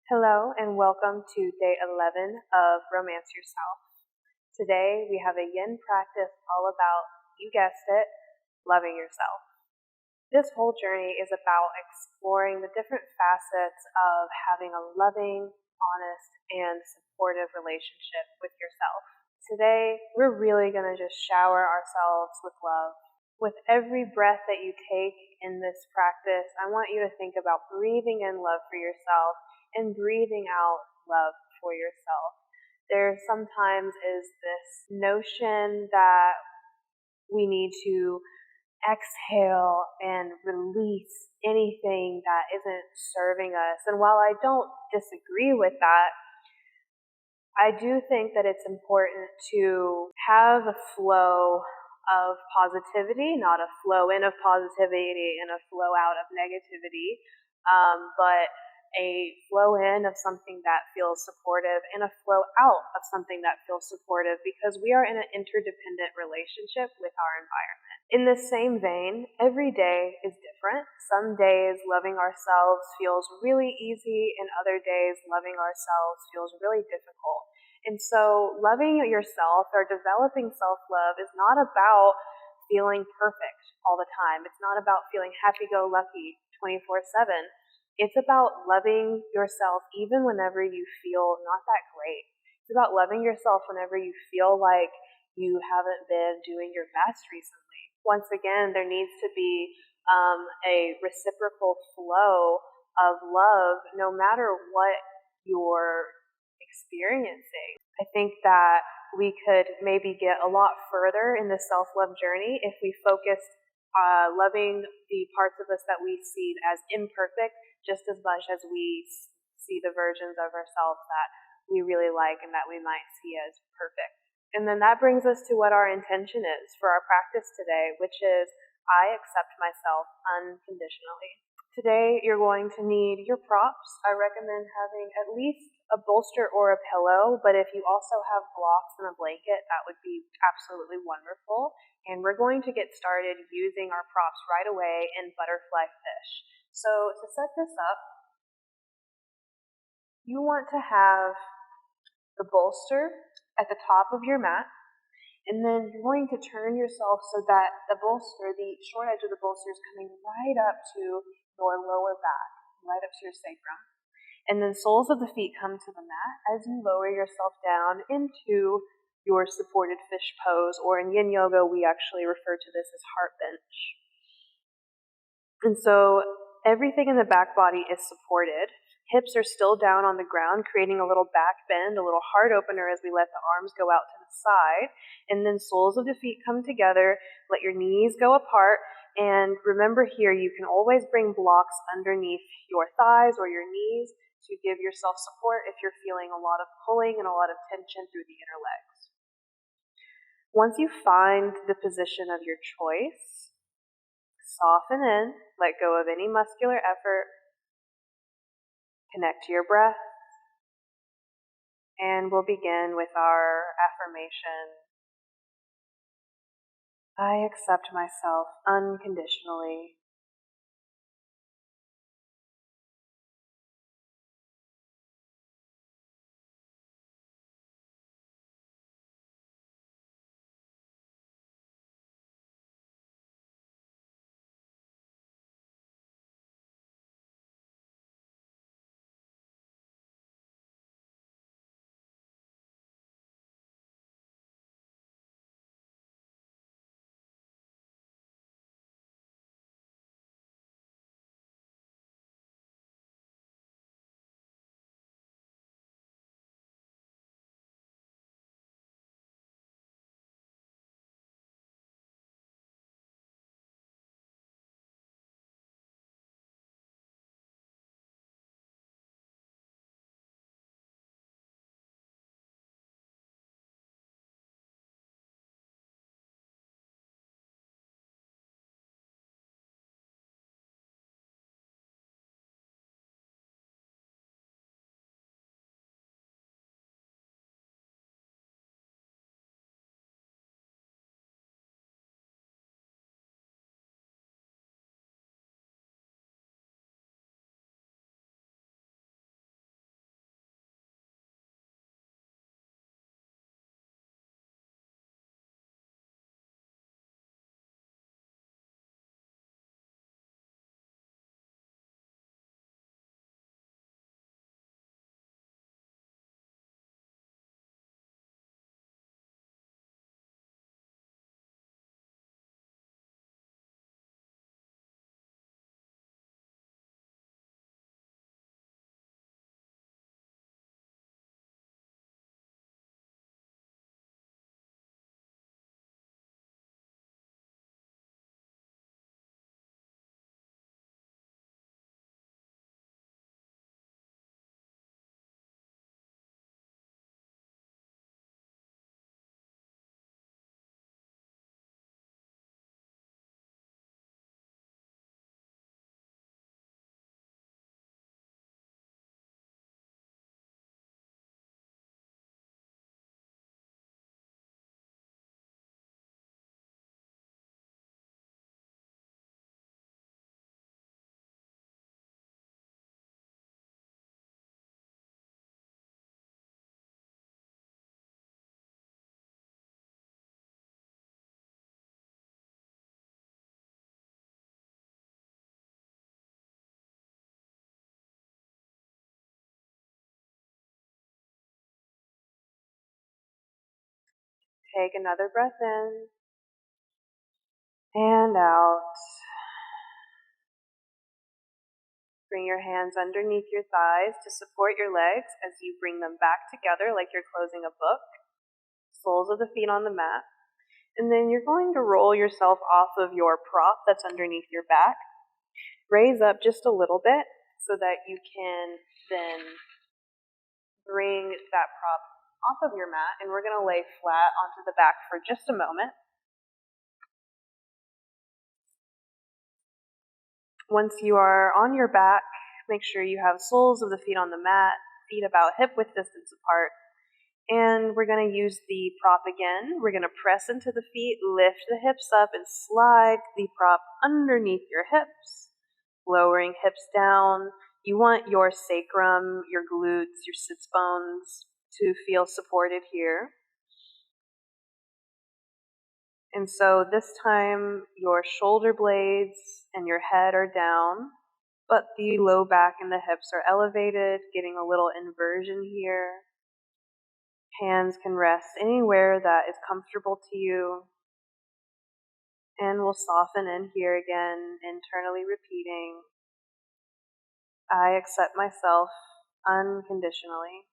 Hello and welcome to day 11 of Romance Yourself. Today we have a yin practice all about, you guessed it, loving yourself. This whole journey is about exploring the different facets of having a loving, honest, and supportive relationship with yourself. Today we're really going to just shower ourselves with love. With every breath that you take in this practice, I want you to think about breathing in love for yourself and breathing out love for yourself. There sometimes is this notion that we need to exhale and release anything that isn't serving us. And while I don't disagree with that, I do think that it's important to have a flow of positivity, not a flow in of positivity and a flow out of negativity, but a flow in of something that feels supportive and a flow out of something that feels supportive, because we are in an interdependent relationship with our environment. In the same vein, every day is different. Some days loving ourselves feels really easy, and other days loving ourselves feels really difficult. And so loving yourself or developing self-love is not about feeling perfect all the time. It's not about feeling happy-go-lucky 24/7. It's about loving yourself even whenever you feel not that great. It's about loving yourself whenever you feel like you haven't been doing your best recently. Once again, there needs to be a reciprocal flow of love no matter what you're experiencing. I think that we could maybe get a lot further in the self-love journey if we focused loving the parts of us that we see as imperfect just as much as we see the versions of ourselves that we really like and that we might see as perfect. And then that brings us to what our intention is for our practice today, which is I accept myself unconditionally. Today you're going to need your props. I recommend having at least a bolster or a pillow, but if you also have blocks and a blanket, that would be absolutely wonderful. And we're going to get started using our props right away in butterfly fish. So to set this up, you want to have the bolster at the top of your mat, and then you're going to turn yourself so that the bolster, the short edge of the bolster, is coming right up to your lower back, right up to your sacrum. And then soles of the feet come to the mat as you lower yourself down into your supported fish pose, or in Yin Yoga, we actually refer to this as heart bench. And so everything in the back body is supported. Hips are still down on the ground, creating a little back bend, a little heart opener as we let the arms go out to the side. And then soles of the feet come together, let your knees go apart. And remember here, you can always bring blocks underneath your thighs or your knees to give yourself support if you're feeling a lot of pulling and a lot of tension through the inner legs. Once you find the position of your choice, soften in, let go of any muscular effort, connect to your breath, and we'll begin with our affirmation. I accept myself unconditionally. Take another breath in and out. Bring your hands underneath your thighs to support your legs as you bring them back together like you're closing a book. Soles of the feet on the mat. And then you're going to roll yourself off of your prop that's underneath your back. Raise up just a little bit so that you can then bring that prop off of your mat, and we're going to lay flat onto the back for just a moment. Once you are on your back, make sure you have soles of the feet on the mat, feet about hip-width distance apart, and we're going to use the prop again. We're going to press into the feet, lift the hips up, and slide the prop underneath your hips, lowering hips down. You want your sacrum, your glutes, your sits bones to feel supported here. And so this time your shoulder blades and your head are down, but the low back and the hips are elevated, getting a little inversion here. Hands can rest anywhere that is comfortable to you. And we'll soften in here again, internally repeating, I accept myself unconditionally.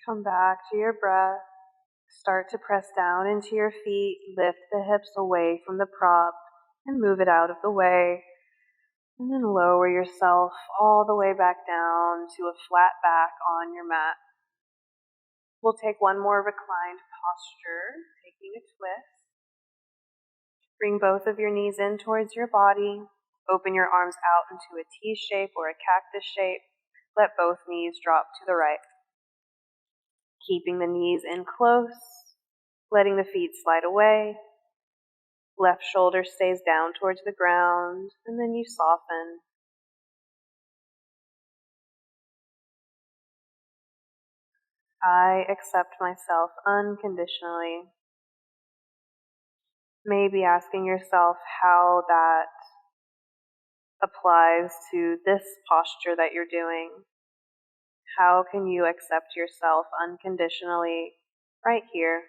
Come back to your breath. Start to press down into your feet, lift the hips away from the prop and move it out of the way. And then lower yourself all the way back down to a flat back on your mat. We'll take one more reclined posture, taking a twist. Bring both of your knees in towards your body. Open your arms out into a T shape or a cactus shape. Let both knees drop to the right. keeping the knees in close, letting the feet slide away. Left shoulder stays down towards the ground, and then you soften. I accept myself unconditionally. Maybe asking yourself how that applies to this posture that you're doing. How can you accept yourself unconditionally right here?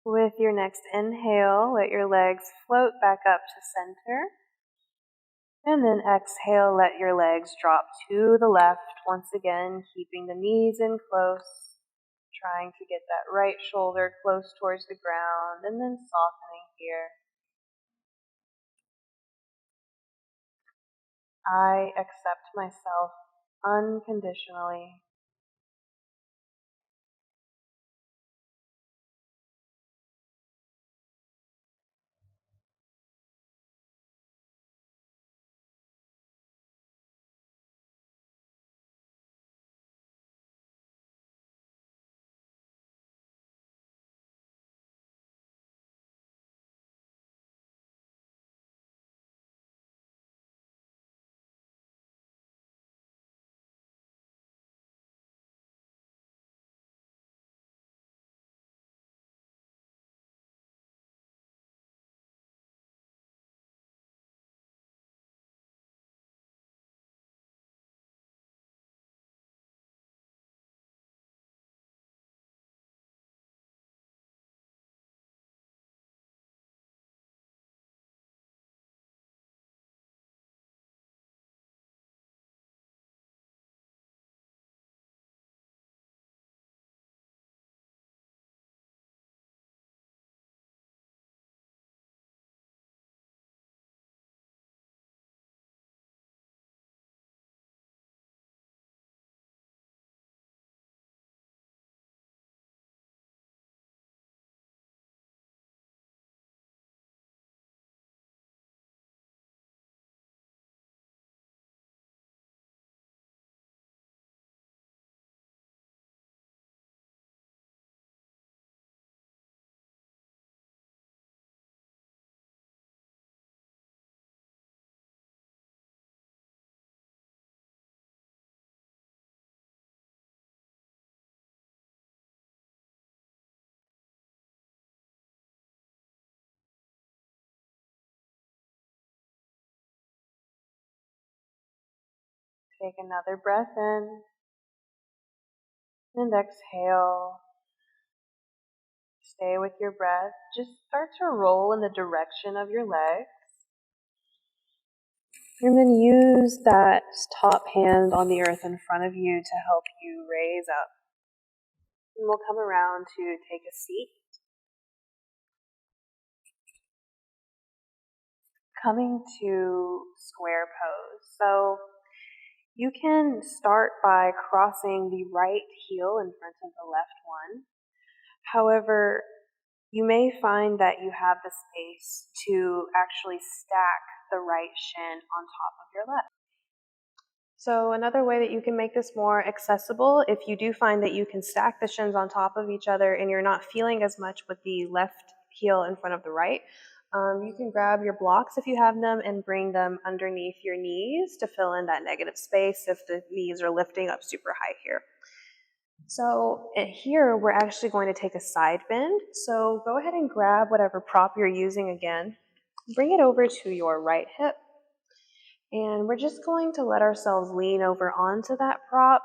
With your next inhale, let your legs float back up to center. And then exhale, let your legs drop to the left, once again, keeping the knees in close, trying to get that right shoulder close towards the ground, and then softening here. I accept myself unconditionally. Take another breath in. And exhale. Stay with your breath. Just start to roll in the direction of your legs. And then use that top hand on the earth in front of you to help you raise up. And we'll come around to take a seat. Coming to square pose. So you can start by crossing the right heel in front of the left one. However, you may find that you have the space to actually stack the right shin on top of your left. So another way that you can make this more accessible, if you do find that you can stack the shins on top of each other and you're not feeling as much with the left heel in front of the right, you can grab your blocks if you have them and bring them underneath your knees to fill in that negative space if the knees are lifting up super high here. So here we're actually going to take a side bend. So go ahead and grab whatever prop you're using again. Bring it over to your right hip. And we're just going to let ourselves lean over onto that prop.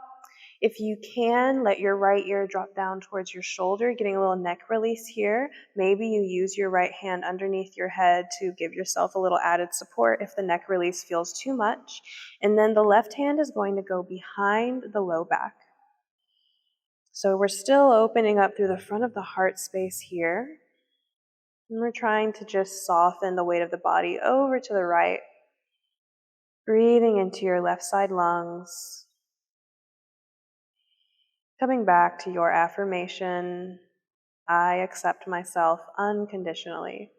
If you can, let your right ear drop down towards your shoulder, getting a little neck release here. Maybe you use your right hand underneath your head to give yourself a little added support if the neck release feels too much. And then the left hand is going to go behind the low back. So we're still opening up through the front of the heart space here. And we're trying to just soften the weight of the body over to the right. Breathing into your left side lungs. Coming back to your affirmation, I accept myself unconditionally.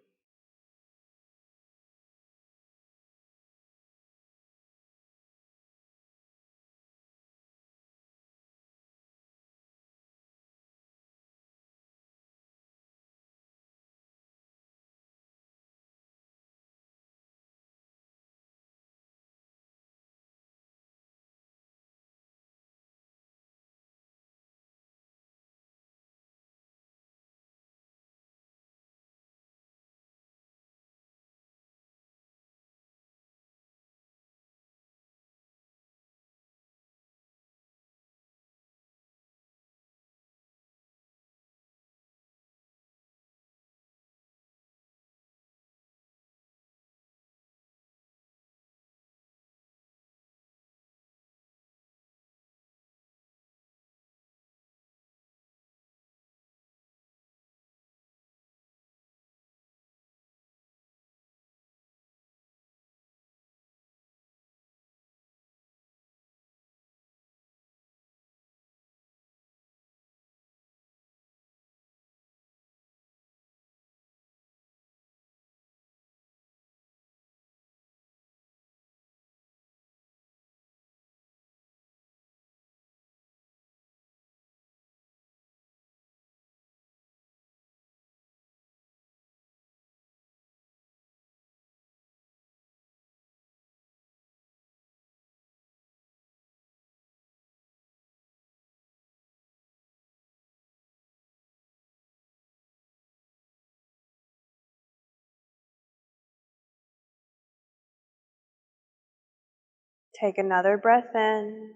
Take another breath in.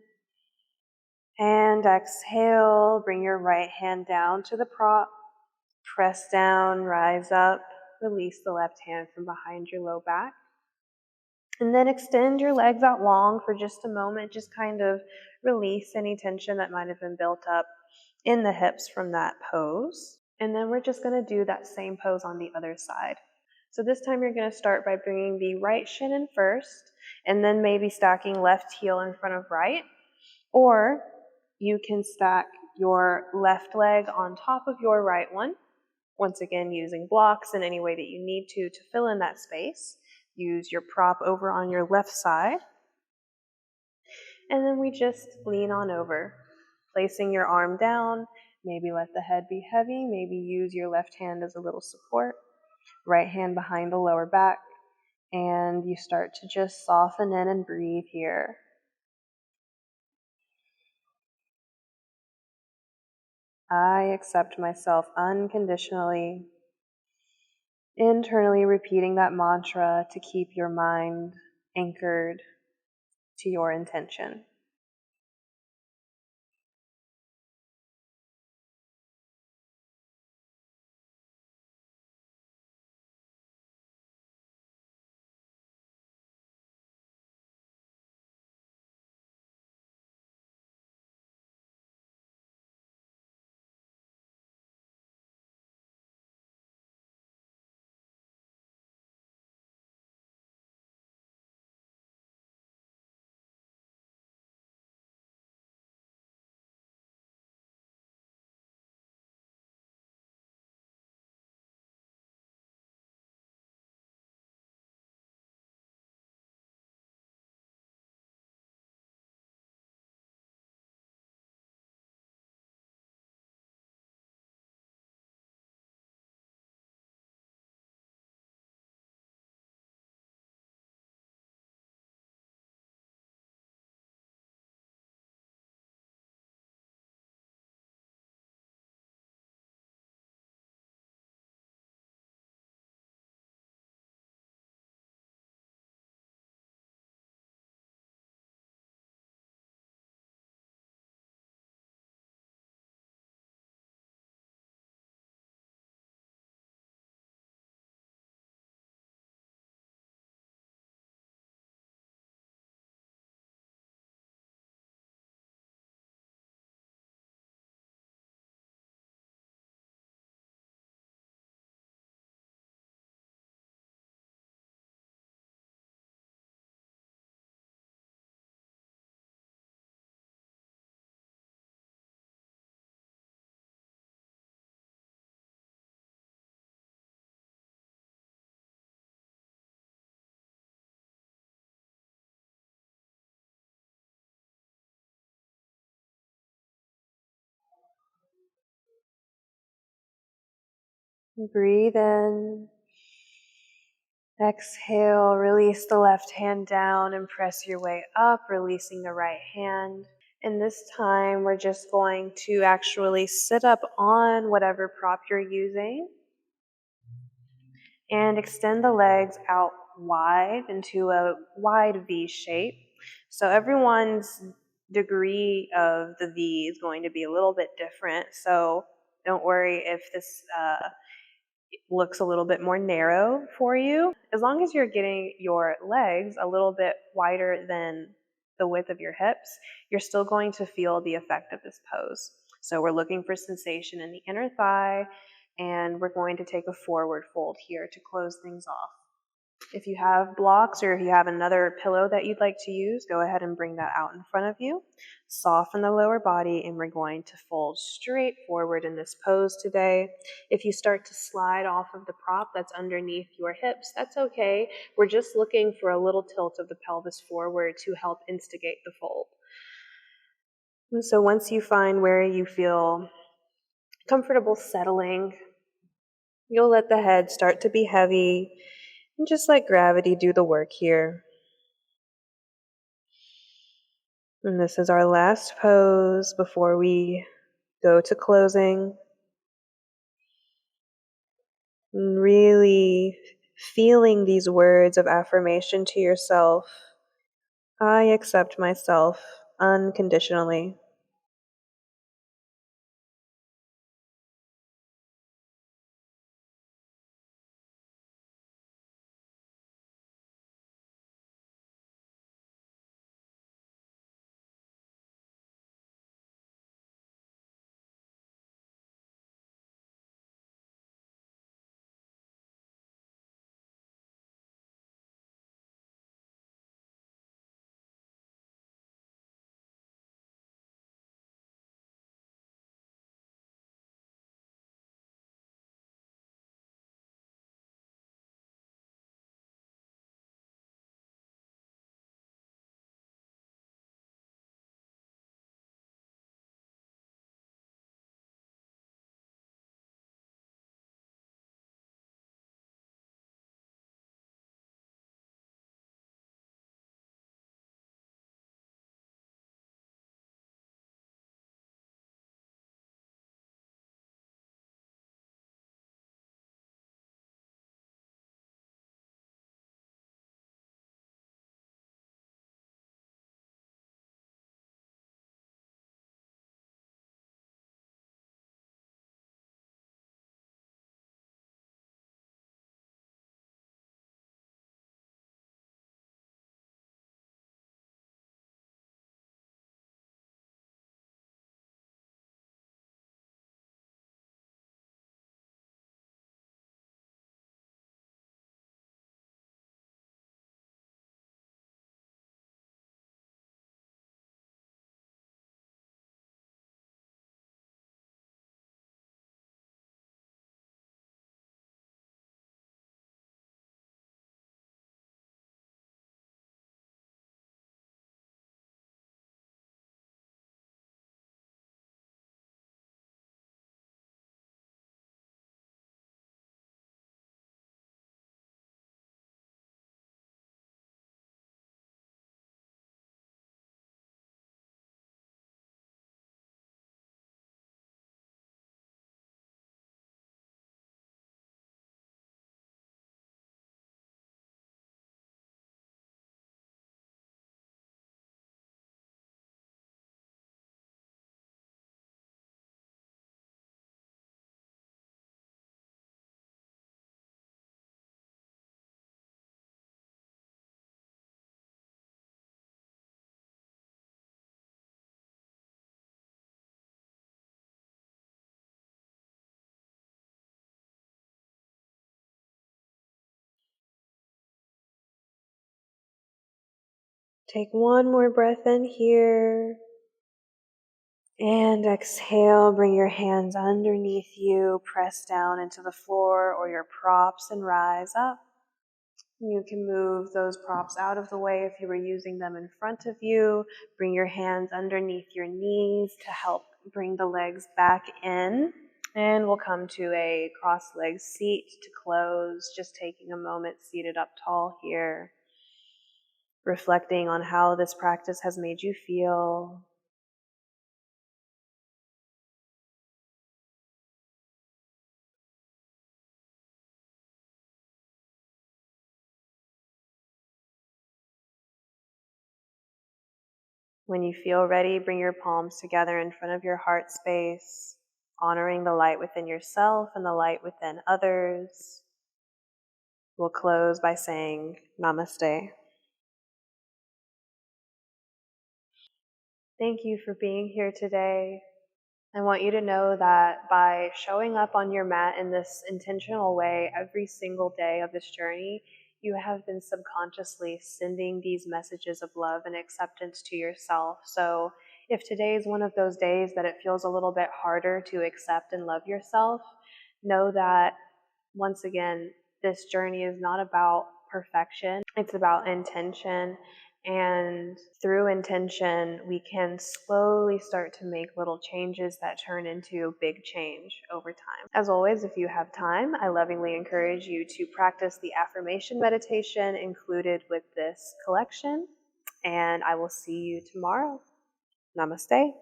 And exhale, bring your right hand down to the prop. Press down, rise up, release the left hand from behind your low back. And then extend your legs out long for just a moment. Just kind of release any tension that might have been built up in the hips from that pose. And then we're just going to do that same pose on the other side. So this time you're going to start by bringing the right shin in first, and then maybe stacking left heel in front of right. Or you can stack your left leg on top of your right one. Once again, using blocks in any way that you need to fill in that space. Use your prop over on your left side. And then we just lean on over, placing your arm down. Maybe let the head be heavy. Maybe use your left hand as a little support. Right hand behind the lower back. And you start to just soften in and breathe here. I accept myself unconditionally. Internally repeating that mantra to keep your mind anchored to your intention. Breathe in. Exhale, release the left hand down and press your way up, releasing the right hand. And this time, we're just going to actually sit up on whatever prop you're using and extend the legs out wide into a wide V shape. So everyone's degree of the V is going to be a little bit different. So don't worry if this looks a little bit more narrow for you. As long as you're getting your legs a little bit wider than the width of your hips, you're still going to feel the effect of this pose. So we're looking for sensation in the inner thigh, and we're going to take a forward fold here to close things off. If you have blocks or if you have another pillow that you'd like to use, go ahead and bring that out in front of you. Soften the lower body, and we're going to fold straight forward in this pose today. If you start to slide off of the prop that's underneath your hips, that's okay. We're just looking for a little tilt of the pelvis forward to help instigate the fold. And so once you find where you feel comfortable settling, you'll let the head start to be heavy and just let gravity do the work here. And this is our last pose before we go to closing. And really feeling these words of affirmation to yourself. I accept myself unconditionally. Take one more breath in here. And exhale, bring your hands underneath you, press down into the floor or your props and rise up. You can move those props out of the way if you were using them in front of you. Bring your hands underneath your knees to help bring the legs back in. And we'll come to a cross-legged seat to close, just taking a moment seated up tall here, reflecting on how this practice has made you feel. When you feel ready, bring your palms together in front of your heart space, honoring the light within yourself and the light within others. We'll close by saying Namaste. Thank you for being here today. I want you to know that by showing up on your mat in this intentional way every single day of this journey, you have been subconsciously sending these messages of love and acceptance to yourself. So if today is one of those days that it feels a little bit harder to accept and love yourself, know that, once again, this journey is not about perfection. It's about intention. And through intention, we can slowly start to make little changes that turn into big change over time. As always, if you have time, I lovingly encourage you to practice the affirmation meditation included with this collection. And I will see you tomorrow. Namaste.